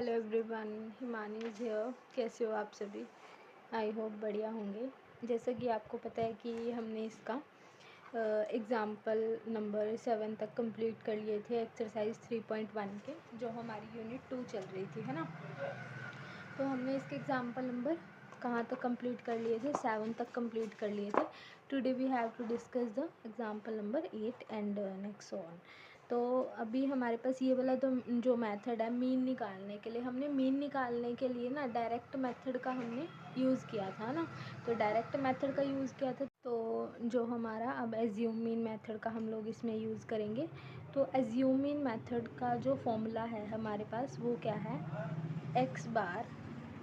Hello everyone, Himani is here. कैसे हो आप सभी? आई होप बढ़िया होंगे। जैसा कि आपको पता है कि हमने इसका एग्ज़ाम्पल नंबर 7 तक कंप्लीट कर लिए थे, एक्सरसाइज 3.1 के, जो हमारी यूनिट 2 चल रही थी, है ना। तो हमने इसके एग्ज़ाम्पल नंबर कहाँ तक कंप्लीट कर लिए थे? 7 तक कंप्लीट कर लिए थे। Today we have to discuss the example number 8 and next on. तो अभी हमारे पास ये वाला तो जो मेथड है मीन निकालने के लिए, हमने मीन निकालने के लिए ना डायरेक्ट मेथड का हमने यूज़ किया था ना। तो डायरेक्ट मेथड का यूज़ किया था, तो जो हमारा अब एज्यूम मीन मेथड का हम लोग इसमें यूज़ करेंगे। तो एज्यूम मीन मेथड का जो फॉर्मूला है हमारे पास वो क्या है? X bar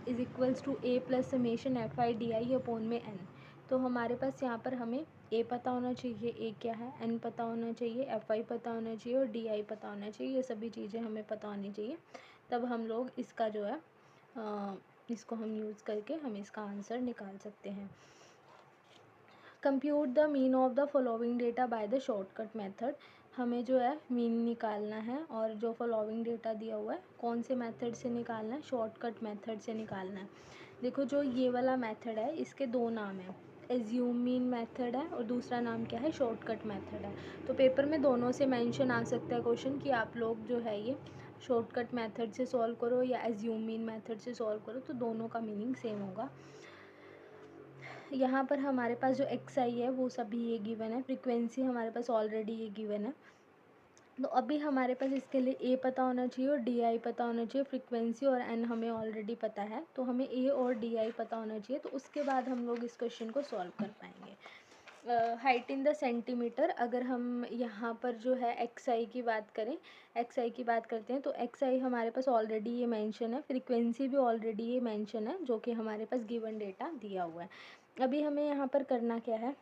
is equals to A plus summation F I D I upon में एन। तो हमारे पास यहाँ पर हमें ए पता होना चाहिए, ए क्या है, एन पता होना चाहिए, एफ आई पता होना चाहिए और डी आई पता होना चाहिए। ये सभी चीज़ें हमें पता होनी चाहिए, तब हम लोग इसका जो है इसको हम यूज़ करके हम इसका आंसर निकाल सकते हैं। Compute the mean of the following data by the shortcut method. हमें जो है मीन निकालना है और जो फॉलोइंग डेटा दिया हुआ है कौन से मेथड से निकालना है? शॉर्टकट मेथड से निकालना है। देखो, जो ये वाला मेथड है इसके दो नाम हैं, एज्यूम मीन मेथड है और दूसरा नाम क्या है? शॉर्टकट मेथड है। तो पेपर में दोनों से मेंशन आ सकता है क्वेश्चन कि आप लोग जो है ये शॉर्टकट मेथड से सॉल्व करो या एज्यूम मीन मेथड से सॉल्व करो, तो दोनों का मीनिंग सेम होगा। यहाँ पर हमारे पास जो एक्स आई है वो सभी ये गिवन है, फ्रीक्वेंसी हमारे पास ऑलरेडी ये गिवन है। तो अभी हमारे पास इसके लिए ए पता होना चाहिए और डी आई पता होना चाहिए। फ्रीक्वेंसी और एन हमें ऑलरेडी पता है, तो हमें ए और डी आई पता होना चाहिए। तो उसके बाद हम लोग इस क्वेश्चन को सॉल्व कर पाएंगे। हाइट इन द सेंटीमीटर, अगर हम यहाँ पर जो है एक्स आई की बात करें, एक्स आई की बात करते हैं, तो एक्स आई हमारे पास ऑलरेडी ये मेंशन है, फ्रीक्वेंसी भी ऑलरेडी ये मेंशन है, जो कि हमारे पास गिवन डेटा दिया हुआ है। अभी हमें यहाँ पर करना क्या है?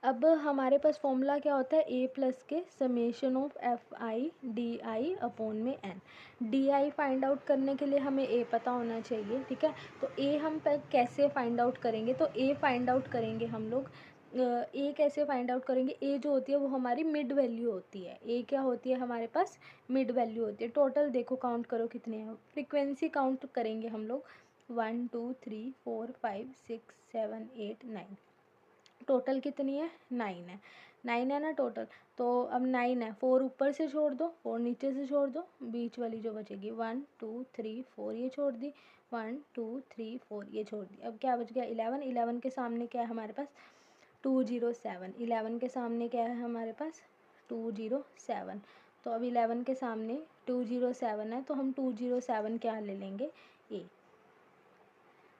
अब हमारे पास फॉर्मूला क्या होता है? ए प्लस के summation of F I D I upon में N. D I find out करने के लिए हमें ए पता होना चाहिए, ठीक है। तो ए हम कैसे फाइंड आउट करेंगे? तो ए फाइंड आउट करेंगे हम लोग, ए कैसे फाइंड आउट करेंगे? ए जो होती है वो हमारी मिड वैल्यू होती है। ए क्या होती है? हमारे पास मिड वैल्यू होती है। टोटल देखो, काउंट करो कितने हैं। फ्रीक्वेंसी काउंट करेंगे हम लोग, 1 2 3 4 5 6 7 8 9। टोटल कितनी है? 9 है। 9 है ना टोटल। तो अब 9 है, 4 ऊपर से छोड़ दो, 4 नीचे से छोड़ दो, बीच वाली जो बचेगी 1 2 3 4 ये छोड़ दी, 1 2 3 4 ये छोड़ दी। अब क्या बच गया? 11। 11 के सामने क्या है हमारे पास? 207। 11 के सामने क्या है हमारे पास? 207। तो अब 11 के सामने 207 है, तो हम 207 क्या ले लेंगे? ए।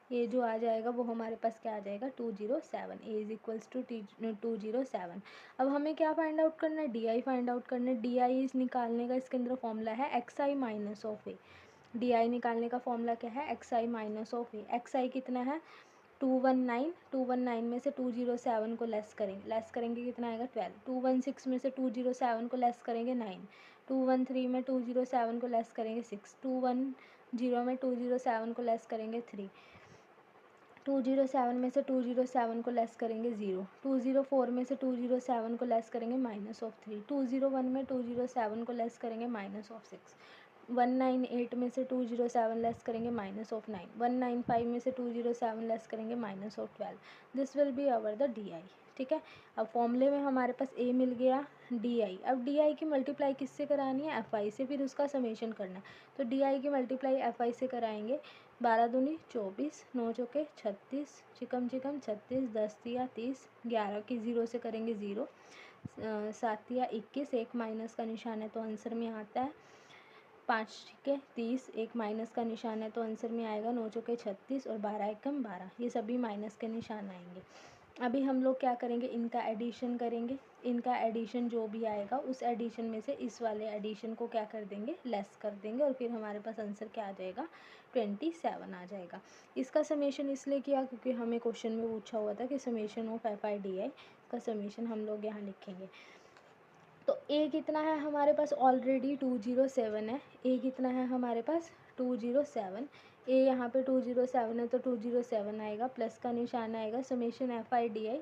ये जो आ जाएगा वो हमारे पास क्या आ जाएगा? 207। ए इज इक्वल्स टू 207। अब हमें क्या फाइंड आउट करना है? डी आई फाइंड आउट करना है। डी आई इस निकालने का इसके अंदर फॉर्मूला है X I minus of A. D I निकालने का फॉर्मूला क्या है? X I minus of A. X I कितना है? 219। 219 में से 207 को लेस करेंगे, लेस करेंगे कितना आएगा? 12। 216 में से 207 को लेस करेंगे 9। 213 में 207 को लेस करेंगे 6। 210 में 207 को लेस करेंगे 3। 207 में से 207 को लेस करेंगे 0। 204 में से 207 को लेस करेंगे माइनस ऑफ 3। 201 में 207 को लेस करेंगे माइनस ऑफ 6। 198 में से 207 लेस करेंगे माइनस ऑफ 9। 195 में से 207 लेस करेंगे minus of 12। This will be our the D I, ठीक है। अब फॉर्मूले में हमारे पास ए मिल गया, डी आई। अब डी आई की मल्टीप्लाई किससे करानी है? एफ आई से, फिर उसका समेशन करना है। तो डी आई की मल्टीप्लाई एफ आई से कराएंगे। 12 दूनी 24, 9 चौके 36, चिकम चिकम 36, 10 तिया 30, 11 की 0 से करेंगे 0, 7 तिया 21, एक माइनस का निशान है तो आंसर में आता है 5, ठीक है। 30, एक माइनस का निशान है तो आंसर में आएगा 9 चौके 36 और 12 एकम 12, ये सभी माइनस के निशान आएंगे। अभी हम लोग क्या करेंगे? इनका एडिशन करेंगे। इनका एडिशन जो भी आएगा उस एडिशन में से इस वाले एडिशन को क्या कर देंगे? लेस कर देंगे, और फिर हमारे पास आंसर क्या आ जाएगा? 27 आ जाएगा। इसका समेशन इसलिए किया क्योंकि हमें क्वेश्चन में पूछा हुआ था कि summation of F I D आई का समेशन हम लोग यहाँ लिखेंगे। तो ए कितना है हमारे पास? ऑलरेडी 207 है। ए कितना है हमारे पास? 207। ए यहाँ पे 207 है तो 207 आएगा, प्लस का निशान आएगा, summation F I D I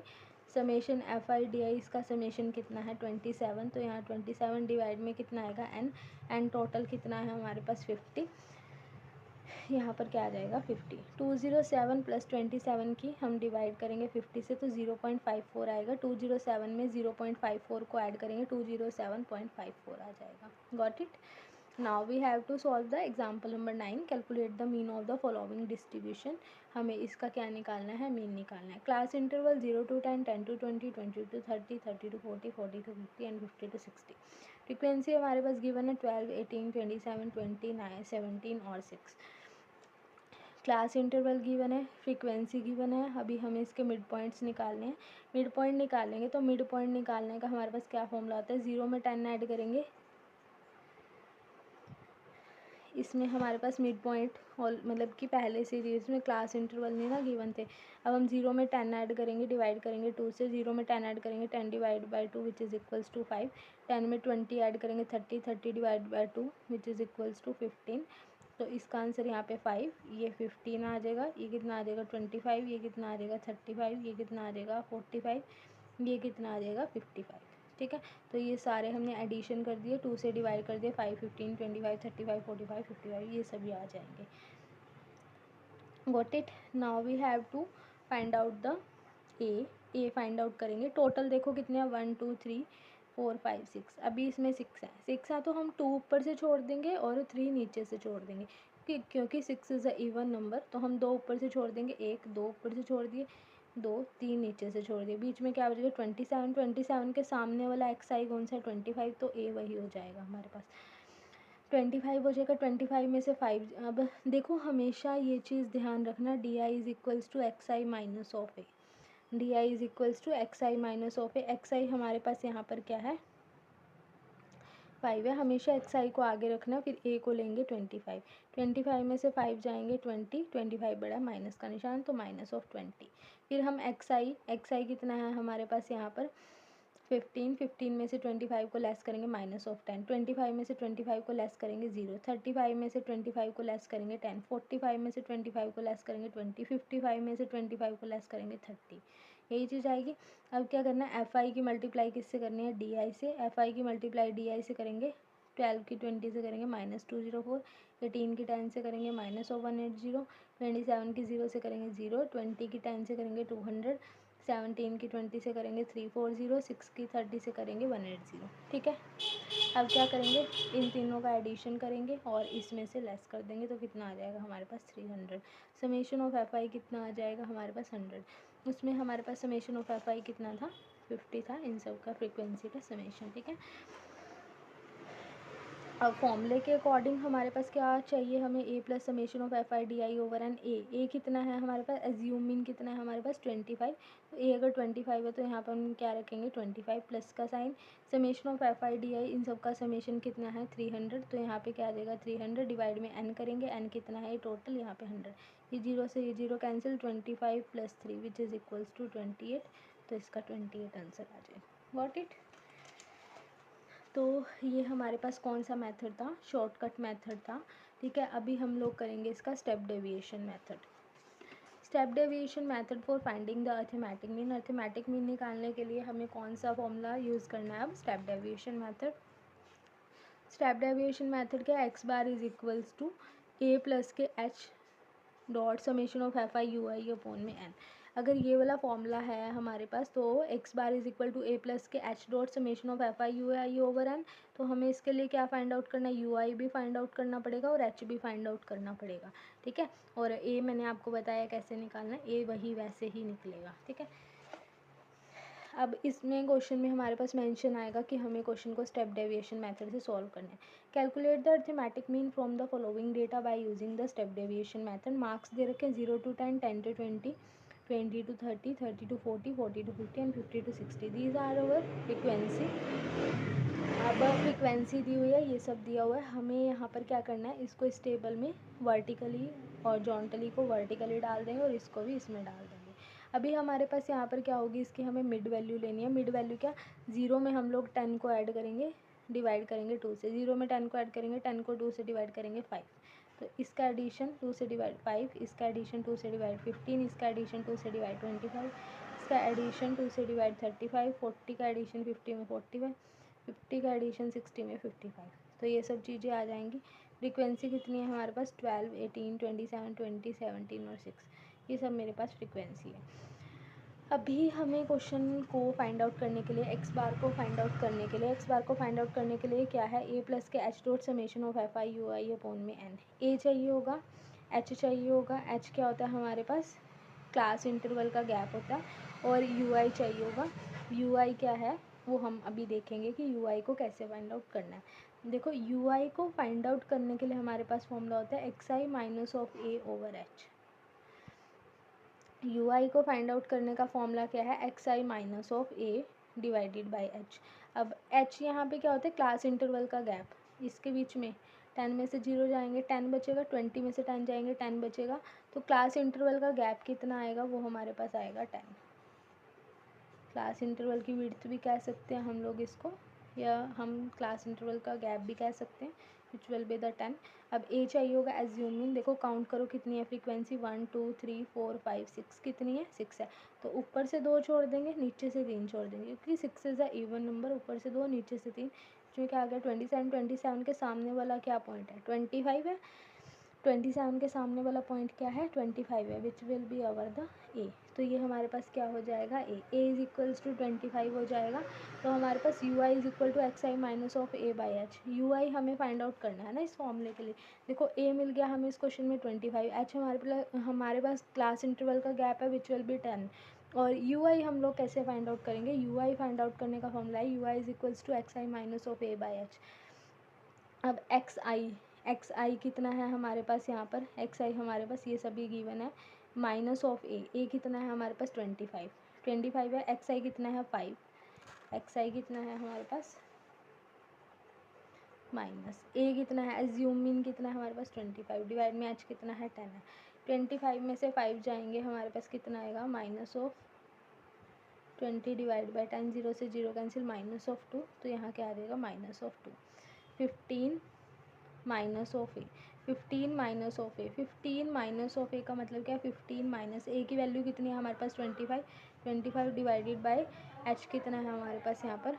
summation F I D आई, इसका समेशन कितना है 27, तो यहाँ 27 डिवाइड में कितना आएगा एन, एन टोटल कितना है हमारे पास 50, यहाँ पर क्या आ जाएगा 50। 207 प्लस 27 की हम डिवाइड करेंगे 50 से तो 0.54 आएगा, 207 में 0.54 को ऐड करेंगे 207.54 आ जाएगा। Got it. Now we have to solve the example number 9, calculate the mean of the following distribution. हमें इसका क्या निकालना है, मीन निकालना है। Class interval 0 to 10, 10 to 20, 20 to 30, 30 to 40, 40 to 50 and 50 to 60। Frequency हमारे पास गिवन है 12, 18, 27, 29, 17 और 6। क्लास इंटरवल गिवन है, फ्रीक्वेंसी गिवन है। अभी हमें इसके मिड पॉइंट्स निकालने हैं। मिड पॉइंट निकालेंगे तो मिड पॉइंट निकालने का हमारे पास क्या फॉर्मूला होता है, 0 में 10 ऐड करेंगे, इसमें हमारे पास मिड पॉइंट और मतलब कि पहले सीरीज में क्लास इंटरवल नहीं ना गिवन थे। अब हम 0 में 10 ऐड करेंगे, डिवाइड करेंगे 2 से, 0 में 10 ऐड करेंगे 10 divide by 2 which is equals to 5, 10 में 20 ऐड करेंगे 30, 30 divide by 2 which is equals to 15। तो इसका आंसर यहाँ पे 5, ये 15 आ जाएगा, ये कितना आ जाएगा 25, ये कितना आ जाएगा 35, ये कितना आ जाएगा 45, ये कितना आ जाएगा 55। ठीक है, तो ये सारे हमने एडिशन कर दिए, 2 से डिवाइड कर दिए, 5, 15, 25, 35, 45, 55 ये सभी आ जाएंगे। Got it. Now we have to find out the A find out करेंगे। टोटल देखो कितने हैं, 1 2 3 4 5 6। अभी इसमें 6 है, 6 है तो हम 2 ऊपर से छोड़ देंगे और 3 नीचे से छोड़ देंगे, क्योंकि 6 इज़ अ इवन नंबर, तो हम 2 ऊपर से छोड़ देंगे, 1 2 ऊपर से छोड़ दिए, 2 3 नीचे से छोड़ दिए, बीच में क्या बचेगा 27। 27 के सामने वाला एक्स आई कौन सा है 25, तो ए वही हो जाएगा हमारे पास, 25 हो जाएगा। 25 में से 5, अब देखो हमेशा ये चीज़ ध्यान रखना, D I is equals to X I minus of A, D I is equals to X I minus of A. X I हमारे पास यहाँ पर क्या है 5 है, हमेशा एक्स आई को आगे रखना, फिर ए को लेंगे 25, 25 में से 5 जाएंगे 20, 25 बड़ा माइनस का निशान तो माइनस ऑफ 20। फिर हम एक्स आई कितना है हमारे पास यहाँ पर 15, 15 में से 25 को लेस करेंगे माइनस ऑफ 10, 25 में से 25 को लेस करेंगे 0, 35 में से 25 को लेस करेंगे 10, 45 में से 25 को लेस करेंगे 20, 55 में से 25 को लेस करेंगे 30, यही चीज़ आएगी। अब क्या करना है, एफ आई की मल्टीप्लाई किससे करनी है, डी आई से। एफ आई की मल्टीप्लाई डी आई से करेंगे, 12 की 20 से करेंगे -204, 18 की 10 से करेंगे -180, 27 की 0 से करेंगे 0, 20 की 10 से करेंगे 200, 17 की 20 से करेंगे 340, 6 की 30 से करेंगे 180। ठीक है, अब क्या करेंगे, इन तीनों का एडिशन करेंगे और इसमें से लेस कर देंगे तो कितना आ जाएगा हमारे पास 300। समेशन ऑफ एफ आई कितना आ जाएगा हमारे पास 100, उसमें हमारे पास समेशन ऑफ एफ आई कितना था 50 था, इन सब का फ्रीक्वेंसी का समेशन। ठीक है, अब फॉर्मूले के अकॉर्डिंग हमारे पास क्या चाहिए, हमें A plus summation of F I D I over N A कितना है हमारे पास, एज्यूम मीन कितना है हमारे पास 25, तो ए अगर 25 है तो यहाँ पर हम क्या रखेंगे 25 प्लस का sign, summation of F I D I इन सब का समेशन कितना है 300, तो यहाँ पे क्या आ जाएगा 300 डिवाइड में एन करेंगे, एन कितना है टोटल यहाँ पे 100, ये 0 से ये 0 cancel, 25 plus 3 which is equals to 28, तो इसका 28 आंसर आ जाएगा। Got it. तो ये हमारे पास कौन सा मेथड था, शॉर्टकट मेथड था। ठीक है, अभी हम लोग करेंगे इसका step deviation method. Step deviation method for finding the arithmetic mean, arithmetic mean निकालने के लिए हमें कौन सा फॉर्मूला यूज़ करना है, अब step deviation method. Step deviation method क्या, X bar is equals to A plus के H dot summation of F I U I upon में एन। अगर ये वाला फॉर्मूला है हमारे पास तो X bar is equal to A plus के H dot summation of F I U I over N, तो हमें इसके लिए क्या फाइंड आउट करना है, यू आई भी फाइंड आउट करना पड़ेगा और एच भी फाइंड आउट करना पड़ेगा। ठीक है, और ए मैंने आपको बताया कैसे निकालना है, ए वही वैसे ही निकलेगा। ठीक है, अब इसमें क्वेश्चन में हमारे पास मेंशन आएगा कि हमें क्वेश्चन को स्टेप डेविएशन मेथड से सॉल्व करना है। Calculate the arithmetic mean from the following data by using the step deviation method. Marks दे रखे हैं 0 to 10, 10 to 20, 20 to 30, 30 to 40, 40 to 50 and 50 to 60। These are over frequency. अब frequency दी हुई है, ये सब दिया हुआ है, हमें यहाँ पर क्या करना है, इसको इस टेबल में वर्टिकली और जॉन्टली को वर्टिकली डाल देंगे और इसको भी इसमें डाल देंगे। अभी हमारे पास यहाँ पर क्या होगी, इसकी हमें मिड वैल्यू लेनी है। मिड वैल्यू क्या, 0 में हम लोग 10 को ऐड करेंगे, डिवाइड करेंगे 2 से, 0 में 10 को ऐड करेंगे, 10 को 2 से डिवाइड करेंगे 5, तो इसका एडिशन 2 से डिवाइड 5, इसका एडिशन 2 से डिवाइड 15, इसका एडिशन 2 से डिवाइड 25, का एडिशन 2 से डिवाइड 35, 40 का एडिशन 50 में 45, 50 का एडिशन 60 में 55। तो ये सब चीज़ें आ जाएंगी। फ्रीक्वेंसी कितनी है हमारे पास 12, 18, 27, 20, 17 और 6, ये सब मेरे पास फ्रीक्वेंसी है। अभी हमें क्वेश्चन को फाइंड आउट करने के लिए एक्स बार को फाइंड आउट करने के लिए क्या है, ए प्लस के H dot summation of F I U I upon में एन। ए चाहिए होगा, एच चाहिए होगा। एच क्या होता है हमारे पास, क्लास इंटरवल का गैप होता है। और यू आई चाहिए होगा। यू आई क्या है वो हम अभी देखेंगे कि यू आई को कैसे फाइंड आउट करना है। देखो यू आई को फाइंड आउट करने के लिए हमारे पास फॉर्मूला होता है X I minus of A over H. U I को फाइंड आउट करने का फॉर्मूला क्या है, X I minus of A divided by H. अब एच यहाँ पे क्या होता है, क्लास इंटरवल का गैप, इसके बीच में 10 में से 0 जाएंगे 10 बचेगा, 20 में से 10 जाएंगे 10 बचेगा। तो क्लास इंटरवल का गैप कितना आएगा, वो हमारे पास आएगा 10। क्लास इंटरवल की विड्थ भी कह सकते हैं हम लोग इसको, या हम क्लास इंटरवल का गैप भी कह सकते हैं, विच विल बी द 10। अब ए चाहिए होगा एज्यूमिंग, देखो काउंट करो कितनी है फ्रीक्वेंसी, 1 2 3 4 5 6, कितनी है 6 है। तो ऊपर से 2 छोड़ देंगे, नीचे से 3 छोड़ देंगे, क्योंकि 6 इज़ अ इवन नंबर। ऊपर से 2 नीचे से 3, इसमें क्या आ गया 27। 27 के सामने वाला क्या पॉइंट है, 25 है। 27 के सामने वाला पॉइंट क्या है, 25 है, विच विल बी अवर द ए। तो ये हमारे पास क्या हो जाएगा, ए इज इक्वल्स टू 25 हो जाएगा। तो हमारे पास U I is equal to X I minus of A by H. U I हमें फाइंड आउट करना है ना इस फॉर्मूले के लिए। देखो ए मिल गया हमें इस क्वेश्चन में 25, एच हमारे पास क्लास इंटरवल का गैप है विच विल बी 10। और यू आई हम लोग कैसे फाइंड आउट करेंगे, यू आई फाइंड आउट करने का फॉर्मूला है U I is equals to X I minus of A by H. अब एक्स आई कितना है हमारे पास, यहाँ पर एक्स आई हमारे पास ये सभी गिवन है, माइनस ऑफ ए कितना है हमारे पास 25 है। एक्स आई कितना है 5, एक्स आई कितना है हमारे पास माइनस, ए कितना है एज्यूमिंग कितना है हमारे पास 25, डिवाइड में एच कितना है 10 है। 25 में से 5 जाएंगे, हमारे पास कितना आएगा माइनस ऑफ 20 डिवाइड बाई 10, 0 से 0 कैंसिल, माइनस ऑफ 2। तो यहाँ क्या आ जाएगा minus of 2। 15 minus of A, 15 minus of A, 15 minus of A का मतलब क्या है, 15 माइनस ए की वैल्यू कितनी है हमारे पास 25, 25 डिवाइडेड बाय एच कितना है हमारे पास यहाँ पर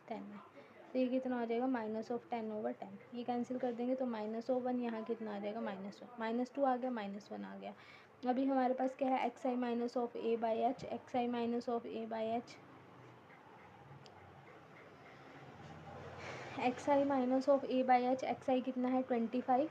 10 है। तो ये कितना आ जाएगा माइनस ऑफ 10 ओवर 10, ये कैंसिल कर देंगे तो माइनस ऑफ 1, यहाँ कितना आ जाएगा -1, -2 आ गया, -1 आ गया। अभी हमारे पास क्या है X I minus of A by H, X I minus of A by H, X I minus of A by H, X I कितना है 25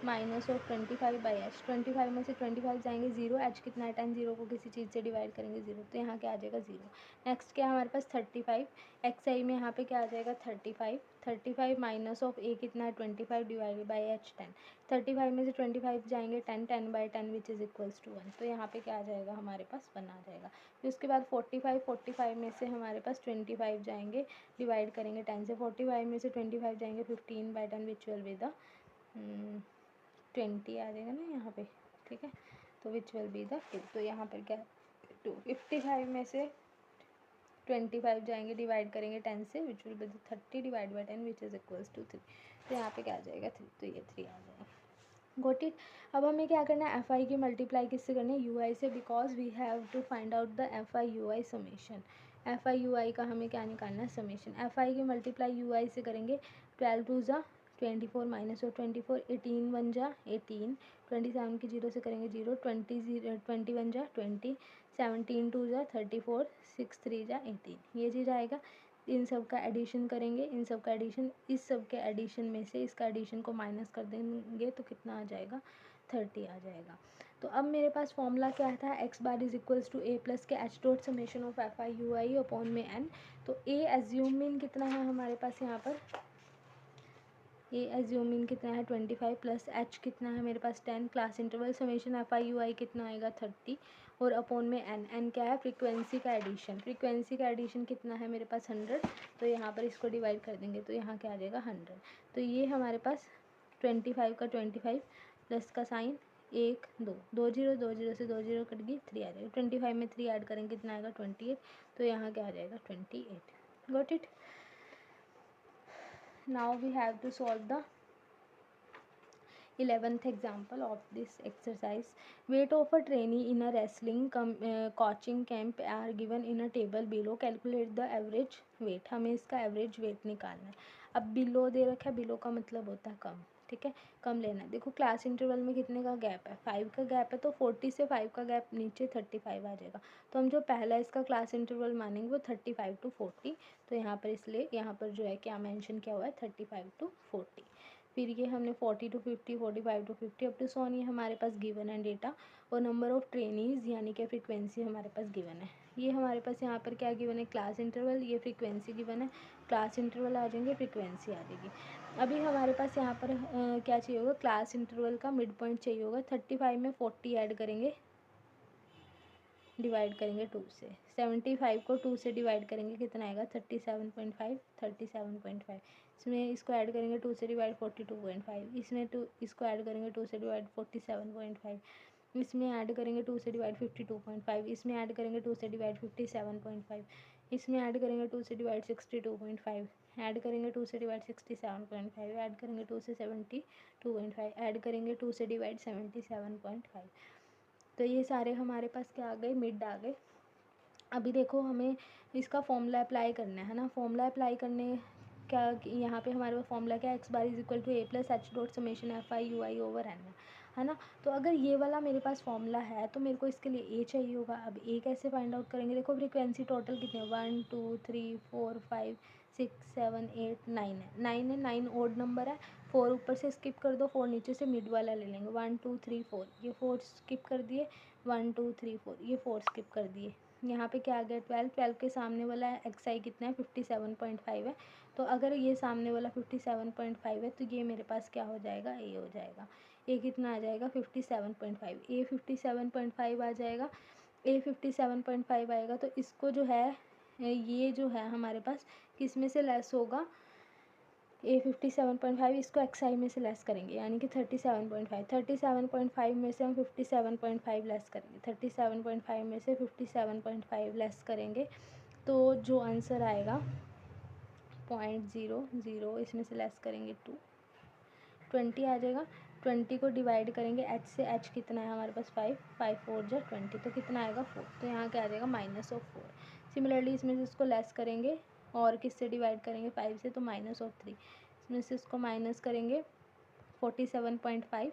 माइनस ऑफ 25 बाई एच। 25 में से 25 जाएंगे 0, एच कितना है 10, 0 को किसी चीज़ से डिवाइड करेंगे 0, तो यहाँ क्या आ जाएगा 0। नेक्स्ट क्या है हमारे पास 35, एक्स आई में यहाँ पे क्या आ जाएगा 35, 35 माइनस ऑफ ए कितना है 25 डिवाइडेड बाई एच 10। 35 में से 25 जाएंगे 10, 10 by 10 which is equals to 1, तो यहाँ पे क्या आ जाएगा हमारे पास 1 आ जाएगा। फिर उसके बाद 45 में से हमारे पास 25 जाएंगे, डिवाइड करेंगे 10 से, 45 में से 25 जाएंगे 15 by 10 which will be the 20 आ जाएगा ना यहाँ पे, ठीक है। तो विच विल बी द 2, तो यहाँ पर क्या 2, 55 में से 25 जाएंगे, डिवाइड करेंगे 10 से, which will be the 30 divide by 10 which is equals to 3। तो यहाँ पे क्या आ जाएगा 3, तो ये 3 आ जाएगा। Got it. अब हमें क्या करना है, एफ आई की मल्टीप्लाई किससे करनी है, यू आई से, because we have to find out the F I U I summation. F I U I का हमें क्या निकालना है समेशन, एफ आई की मल्टीप्लाई यू आई से करेंगे, 12 2 ज़ा 24 माइनस और 24, 18 1 जा 18, 27 की 0 से करेंगे 0, 21 जा 20, 17 2 जा 34, 6 3 जा 18, ये चीज़ आएगा। इन सब का एडिशन करेंगे, इन सब का एडिशन, इस सब के एडिशन में से इसका एडिशन को माइनस कर देंगे तो कितना आ जाएगा 30 आ जाएगा। तो अब मेरे पास फॉर्मूला क्या था, X bar is equals to A plus के H dot summation of F I U I upon में एन। तो ए एज्यूमिंग कितना है हमारे पास यहाँ पर, ए एज्यूमिंग कितना है 25 प्लस एच कितना है मेरे पास 10, class interval summation F I U I कितना आएगा 30, और अपॉन में एन क्या है फ्रीक्वेंसी का एडिशन, फ्रीक्वेंसी का एडिशन कितना है मेरे पास 100, तो यहाँ पर इसको डिवाइड कर देंगे तो यहाँ क्या आ जाएगा 100। तो ये हमारे पास 25 का 25 प्लस का साइन 1 2 2 0 2 0 से 2 0 कट गई 3 आ जाएगा, 25 में 3 ऐड करेंगे कितना आएगा 28, तो यहाँ क्या आ जाएगा 28। Got it. Now we have to solve the 11th example of this exercise. Weight of a trainee in a wrestling coaching camp are given in a table below. Calculate the average weight. हमें इसका average weight निकालना है. अब below दे रखा है, below का मतलब होता है कम, ठीक है, कम लेना है. देखो क्लास इंटरवल में कितने का गैप है, 5 का गैप है, तो 40 से 5 का गैप नीचे 35 आ जाएगा. तो हम जो पहला इसका क्लास इंटरवल मानेंगे वो 35 to 40. तो यहाँ पर इसलिए यहाँ पर जो है क्या मेंशन किया हुआ है, 35 to 40. फिर ये हमने 40 to 50, 45 to 50 अप टू 100 ये हमारे पास गिवन है डेटा. और नंबर ऑफ़ ट्रेनीज़ यानी कि फ्रीक्वेंसी हमारे पास गिवन है. ये हमारे पास यहाँ पर क्या गिवन है, क्लास इंटरवल, ये फ्रीक्वेंसी गिवन है. क्लास इंटरवल आ जाएंगे, फ्रीक्वेंसी आ जाएगी. अभी हमारे पास यहाँ पर क्या चाहिए होगा, क्लास इंटरवल का मिड पॉइंट चाहिए होगा. 35 में 40 ऐड करेंगे, डिवाइड करेंगे 2 से. 75 को 2 से डिवाइड करेंगे, कितना आएगा, 37.5. 37.5 इसमें इसको ऐड करेंगे 2 से डिवाइड 42.5. इसमें इसको ऐड करेंगे 2 से डिवाइड 47.5. इसमें ऐड करेंगे 2 से डिवाइड 52.5. इसमें ऐड करेंगे 2 से डिवाइड 57.5. इसमें ऐड करेंगे 2 से डिवाइड 62.5. ऐड करेंगे 2 से डिवाइड 67.5. ऐड करेंगे 2 से 72.5. ऐड करेंगे 2 से डिवाइड 77.5. तो ये सारे हमारे पास क्या आ गए, मिड आ गए. अभी देखो हमें इसका फॉर्मूला अप्लाई करना है ना. फॉर्मूला अप्लाई करने क्या, यहाँ पे हमारे पास फॉर्मूला क्या, X bar is equal to A plus H dot summation F I U I over N है ना. तो अगर ये वाला मेरे पास फॉर्मूला है तो मेरे को इसके लिए ए चाहिए होगा. अब ए कैसे फाइंड आउट करेंगे, देखो फ्रीक्वेंसी टोटल कितने, 1 2 3 4 5 6 7 8 9 है. 9 है, 9 ओड नंबर है. 4 ऊपर से स्किप कर दो, 4 नीचे से मिड वाला ले लेंगे. 1 2 3 4 ये 4 स्किप कर दिए. 1 2 3 4 ये 4 स्किप कर दिए. यहाँ पे क्या आ गया, 12. 12 के सामने वाला एक्स आई कितना है, 57.5 है. तो अगर ये सामने वाला 57.5 है तो ये मेरे पास क्या हो जाएगा, ए हो जाएगा. ए कितना आ जाएगा, 57.5. ए 57.5 आ जाएगा. ए 57.5 आएगा तो इसको जो है, ये जो है हमारे पास किस में से लेस होगा, ए 57.5, इसको एक्स आई में से लेस करेंगे यानी कि 37.5. 37.5 में से हम 57.5 लेस करेंगे. 37.5 में से 57.5 लेस करेंगे तो जो आंसर आएगा 0.00, इसमें से लेस करेंगे 20 आ जाएगा. 20 को डिवाइड करेंगे एच से. एच कितना है हमारे पास, 5. 5 4 जा 20, तो कितना आएगा 4. तो यहाँ क्या आ जाएगा, -4. सिमिलरली इसमें से इसको लेस करेंगे और किससे डिवाइड करेंगे, 5 से, तो -3. इसमें से इसको माइनस करेंगे 47.5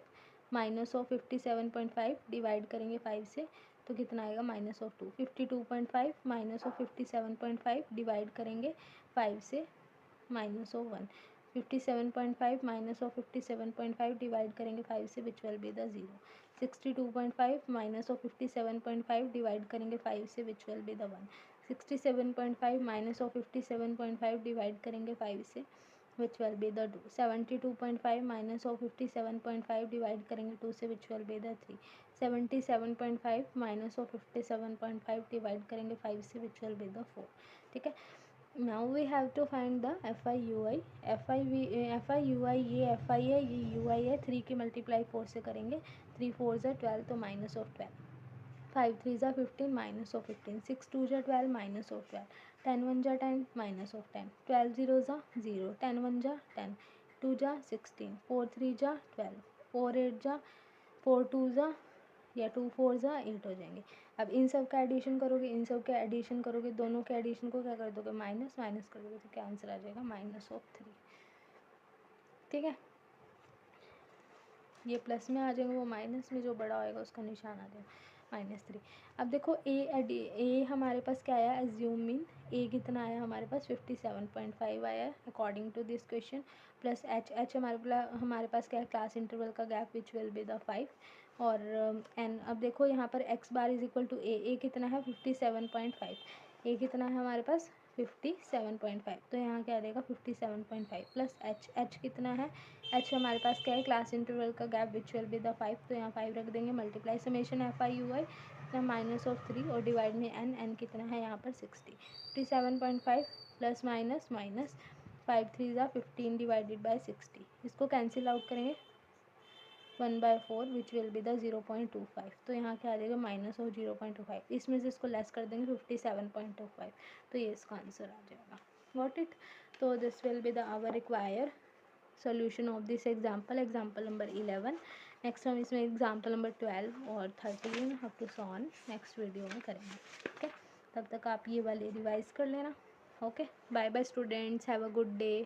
-57.5 डिवाइड करेंगे 5 से, तो कितना आएगा, -2. 52.5 -57.5 डिवाइड करेंगे 5 से, -1. 57.5 -57.5 डिवाइड करेंगे 5 से, which will be the 0. 62.5 -57.5 divide करेंगे 5 से, which will be the 1. 67.5 -57.5 divide करेंगे 5 से, which will be the 2. 72.5 -57.5 divide करेंगे 2 से, which will be the 3. 77.5 -57.5 divide करेंगे 5 से, विच विल बी द 4. ठीक है. Now we have to find the F I U I. F I U I, ये F आई है, ये यू आई है. 3 की मल्टीप्लाई 4 से करेंगे. 3 4 ज़ा 12, तो -12. 5 3 ज़ा 15, -15. 6 2 ज़ा 12, -12. 10 1 ज़ा 10, -10. 12 0 ज़ा 0. 10 1 ज़ा 10. 2 ज़ा 16. 4 3 ज़ा 12. 4 8 ज़ा 4 2 ज़ा या 2 4 ज़ा 8 हो जाएंगे. अब इन सब का एडिशन करोगे, इन सब का एडिशन करोगे, दोनों के एडिशन को क्या कर दोगे, माइनस माइनस कर दोगे, तो क्या आंसर आ जाएगा, -3. ठीक है. ये प्लस में आ जाएंगे, वो माइनस में जो बड़ा होएगा उसका निशान आ जाएगा, -3. अब देखो ए हमारे पास क्या आया, एज्यूम मीन. ए कितना आया हमारे पास, 57.5 आया according to this question. Plus H हमारे पास क्या है, क्लास इंटरवल का gap which will be the 5. और एन. अब देखो यहाँ पर X bar is equal to A कितना है, 57.5. ए कितना है हमारे पास, 57.5. तो यहाँ क्या आ जाएगा, 57.5 प्लस एच कितना है, एच हमारे पास क्या है, क्लास इंटरवल का gap which will be the 5. तो यहाँ 5 रख देंगे. Multiply summation F I U I -3 और डिवाइड में एन कितना है यहाँ पर 60. 57.5 प्लस माइनस माइनस 5 3 ज़ा 15 डिवाइडेड बाई 60. इसको कैंसिल आउट करेंगे, 1/4 विच विल बी द 0.25. तो यहाँ क्या आ जाएगा, माइनस और 0.25. इसमें से इसको लेस कर देंगे 57.25. तो ये इसका आंसर आ जाएगा. What it. तो this will be the our require solution of this example number 11। Next हम इसमें एग्जाम्पल नंबर 12 और 13 up to soon next video में करेंगे। ओके, तब तक आप ये वाले रिवाइज कर लेना। Okay, bye bye students, have a good day.